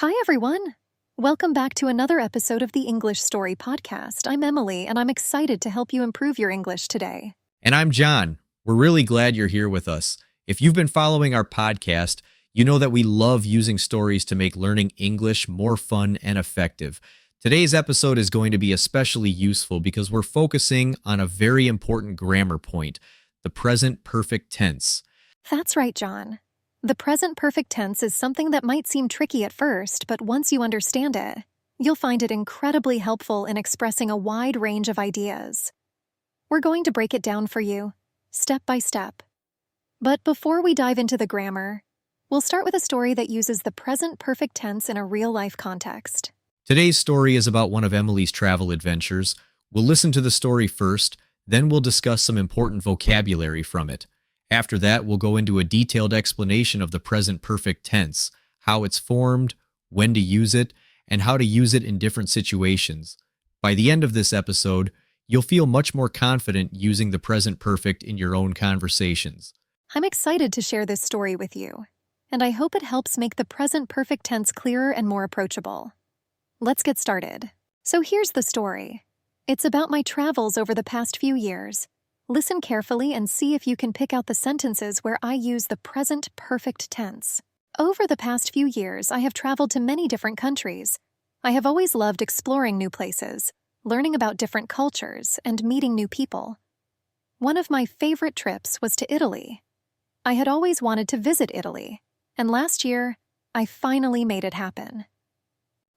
Hi, everyone. Welcome back to another episode of the English Story Podcast. I'm Emily, and I'm excited to help you improve your English today. And I'm John. We're really glad you're here with us. If you've been following our podcast, you know that we love using stories to make learning English more fun and effective. Today's episode is going to be especially useful because we're focusing on a very important grammar point, the present perfect tense. That's right, John. The present perfect tense is something that might seem tricky at first, but once you understand it, you'll find it incredibly helpful in expressing a wide range of ideas. We're going to break it down for you, step by step. But before we dive into the grammar, we'll start with a story that uses the present perfect tense in a real-life context. Today's story is about one of Emily's travel adventures. We'll listen to the story first, then we'll discuss some important vocabulary from it. After that, we'll go into a detailed explanation of the present perfect tense, how it's formed, when to use it, and how to use it in different situations. By the end of this episode, you'll feel much more confident using the present perfect in your own conversations. I'm excited to share this story with you, and I hope it helps make the present perfect tense clearer and more approachable. Let's get started. So here's the story. It's about my travels over the past few years. Listen carefully and see if you can pick out the sentences where I use the present perfect tense. Over the past few years, I have traveled to many different countries. I have always loved exploring new places, learning about different cultures, and meeting new people. One of my favorite trips was to Italy. I had always wanted to visit Italy, and last year, I finally made it happen.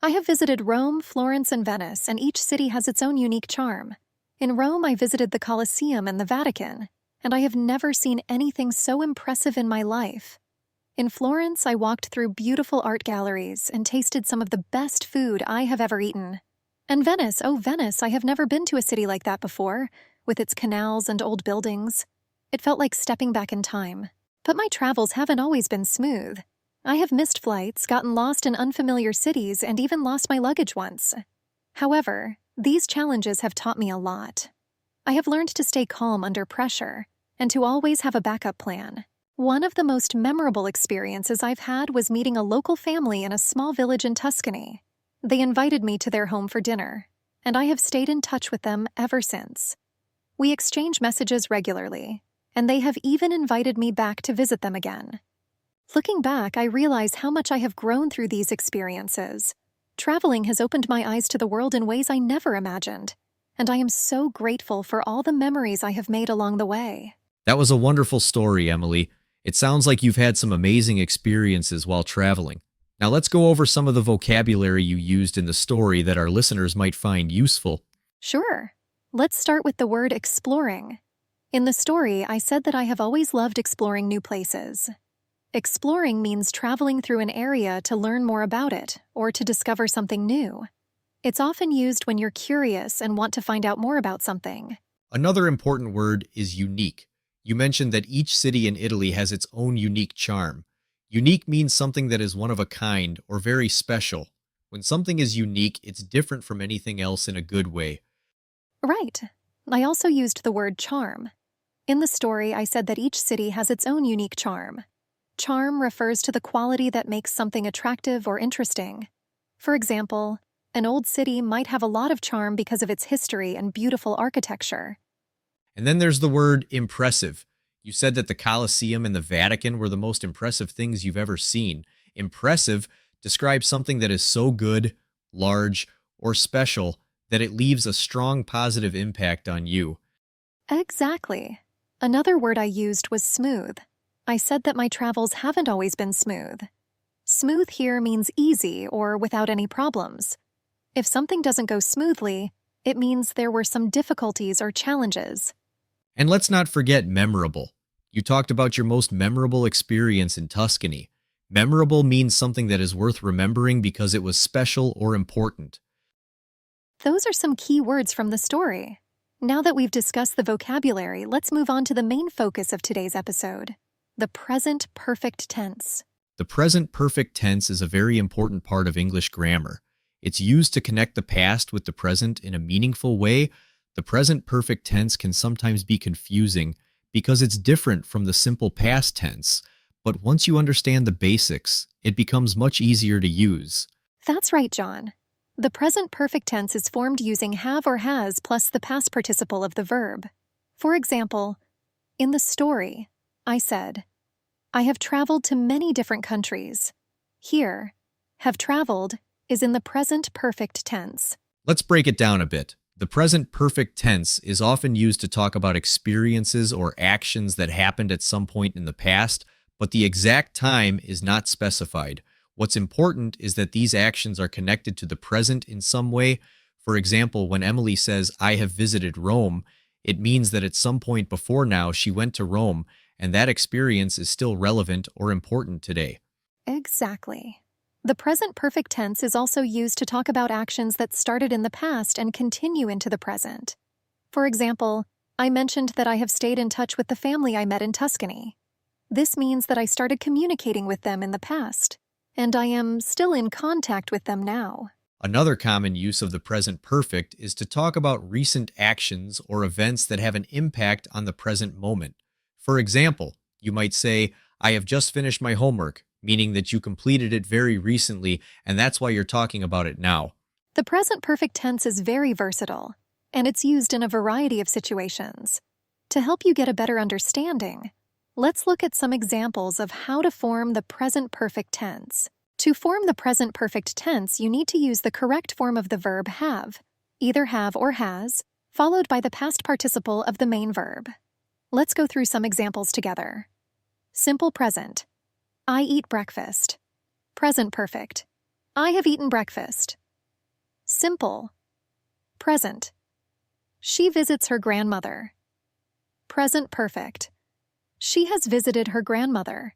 I have visited Rome, Florence, and Venice, and each city has its own unique charm. In Rome, I visited the Colosseum and the Vatican, and I have never seen anything so impressive in my life. In Florence, I walked through beautiful art galleries and tasted some of the best food I have ever eaten. And Venice, Venice, I have never been to a city like that before, with its canals and old buildings. It felt like stepping back in time. But my travels haven't always been smooth. I have missed flights, gotten lost in unfamiliar cities, and even lost my luggage once. However, these challenges have taught me a lot. I have learned to stay calm under pressure and to always have a backup plan. One of the most memorable experiences I've had was meeting a local family in a small village in Tuscany. They invited me to their home for dinner, and I have stayed in touch with them ever since. We exchange messages regularly, and they have even invited me back to visit them again. Looking back, I realize how much I have grown through these experiences. Traveling has opened my eyes to the world in ways I never imagined, and I am so grateful for all the memories I have made along the way. That was a wonderful story, Emily. It sounds like you've had some amazing experiences while traveling. Now let's go over some of the vocabulary you used in the story that our listeners might find useful. Sure. Let's start with the word exploring. In the story, I said that I have always loved exploring new places. Exploring means traveling through an area to learn more about it or to discover something new. It's often used when you're curious and want to find out more about something. Another important word is unique. You mentioned that each city in Italy has its own unique charm. Unique means something that is one of a kind or very special. When something is unique, it's different from anything else in a good way. Right. I also used the word charm. In the story, I said that each city has its own unique charm. Charm refers to the quality that makes something attractive or interesting. For example, an old city might have a lot of charm because of its history and beautiful architecture. And then there's the word impressive. You said that the Colosseum and the Vatican were the most impressive things you've ever seen. Impressive describes something that is so good, large, or special that it leaves a strong positive impact on you. Exactly. Another word I used was smooth. I said that my travels haven't always been smooth. Smooth here means easy or without any problems. If something doesn't go smoothly, it means there were some difficulties or challenges. And let's not forget memorable. You talked about your most memorable experience in Tuscany. Memorable means something that is worth remembering because it was special or important. Those are some key words from the story. Now that we've discussed the vocabulary, let's move on to the main focus of today's episode. The present perfect tense. The present perfect tense is a very important part of English grammar. It's used to connect the past with the present in a meaningful way. The present perfect tense can sometimes be confusing because it's different from the simple past tense, but once you understand the basics, it becomes much easier to use. That's right, John. The present perfect tense is formed using have or has plus the past participle of the verb. For example, in the story, I said, I have traveled to many different countries. Here, have traveled is in the present perfect tense. Let's break it down a bit. The present perfect tense is often used to talk about experiences or actions that happened at some point in the past, but the exact time is not specified. What's important is that these actions are connected to the present in some way. For example, when Emily says, I have visited Rome, it means that at some point before now she went to Rome, and that experience is still relevant or important today. Exactly. The present perfect tense is also used to talk about actions that started in the past and continue into the present. For example, I mentioned that I have stayed in touch with the family I met in Tuscany. This means that I started communicating with them in the past, and I am still in contact with them now. Another common use of the present perfect is to talk about recent actions or events that have an impact on the present moment. For example, you might say, I have just finished my homework, meaning that you completed it very recently, and that's why you're talking about it now. The present perfect tense is very versatile, and it's used in a variety of situations. To help you get a better understanding, let's look at some examples of how to form the present perfect tense. To form the present perfect tense, you need to use the correct form of the verb have, either have or has, followed by the past participle of the main verb. Let's go through some examples together. Simple present. I eat breakfast. Present perfect. I have eaten breakfast. Simple. Present. She visits her grandmother. Present perfect. She has visited her grandmother.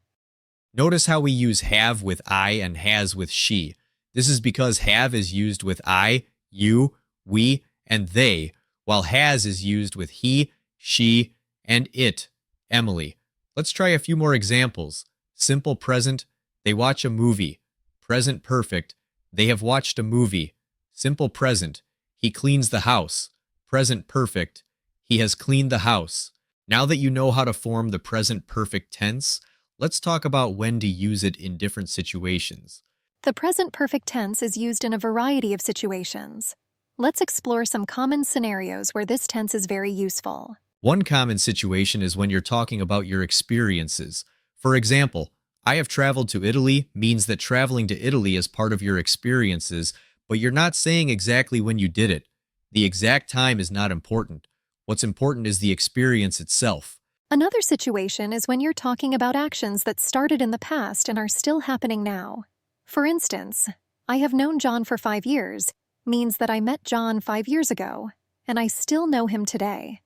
Notice how we use have with I and has with she. This is because have is used with I, you, we, and they, while has is used with he, she, and it, Emily. Let's try a few more examples. Simple present, they watch a movie. Present perfect, they have watched a movie. Simple present, he cleans the house. Present perfect, he has cleaned the house. Now that you know how to form the present perfect tense, let's talk about when to use it in different situations. The present perfect tense is used in a variety of situations. Let's explore some common scenarios where this tense is very useful. One common situation is when you're talking about your experiences. For example, I have traveled to Italy means that traveling to Italy is part of your experiences, but you're not saying exactly when you did it. The exact time is not important. What's important is the experience itself. Another situation is when you're talking about actions that started in the past and are still happening now. For instance, I have known John for 5 years means that I met John 5 years ago, and I still know him today.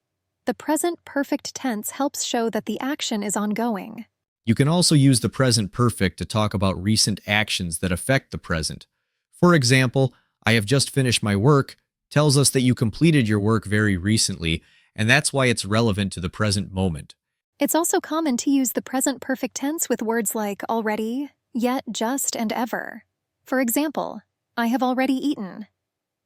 The present perfect tense helps show that the action is ongoing. You can also use the present perfect to talk about recent actions that affect the present. For example, I have just finished my work tells us that you completed your work very recently, and that's why it's relevant to the present moment. It's also common to use the present perfect tense with words like already, yet, just, and ever. For example, I have already eaten.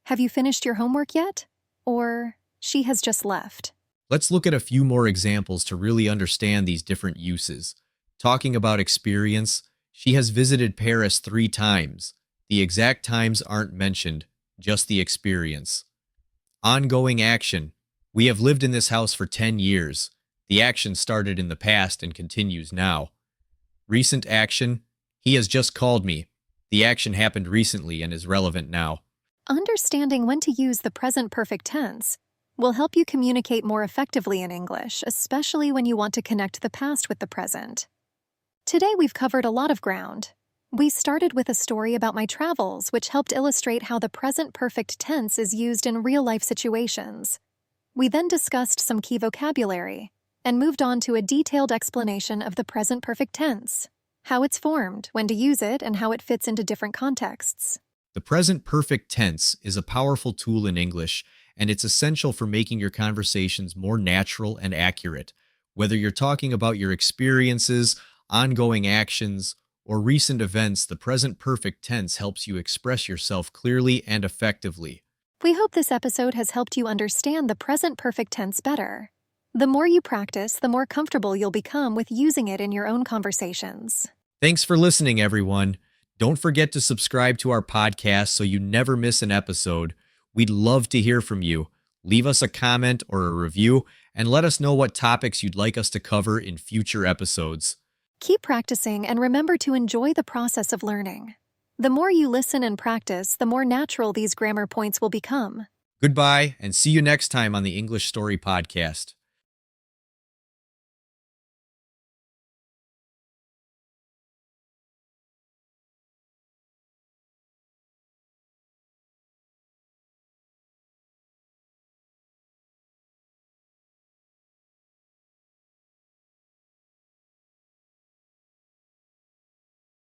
Have you finished your homework yet? Or, she has just left. Let's look at a few more examples to really understand these different uses. Talking about experience, she has visited Paris 3 times. The exact times aren't mentioned, just the experience. Ongoing action. We have lived in this house for 10 years. The action started in the past and continues now. Recent action. He has just called me. The action happened recently and is relevant now. Understanding when to use the present perfect tense will help you communicate more effectively in English, especially when you want to connect the past with the present. Today we've covered a lot of ground. We started with a story about my travels, which helped illustrate how the present perfect tense is used in real-life situations. We then discussed some key vocabulary and moved on to a detailed explanation of the present perfect tense, how it's formed, when to use it, and how it fits into different contexts. The present perfect tense is a powerful tool in English, and it's essential for making your conversations more natural and accurate. Whether you're talking about your experiences, ongoing actions, or recent events, the present perfect tense helps you express yourself clearly and effectively. We hope this episode has helped you understand the present perfect tense better. The more you practice, the more comfortable you'll become with using it in your own conversations. Thanks for listening, everyone. Don't forget to subscribe to our podcast so you never miss an episode. We'd love to hear from you. Leave us a comment or a review and let us know what topics you'd like us to cover in future episodes. Keep practicing and remember to enjoy the process of learning. The more you listen and practice, the more natural these grammar points will become. Goodbye, and see you next time on the English Story Podcast.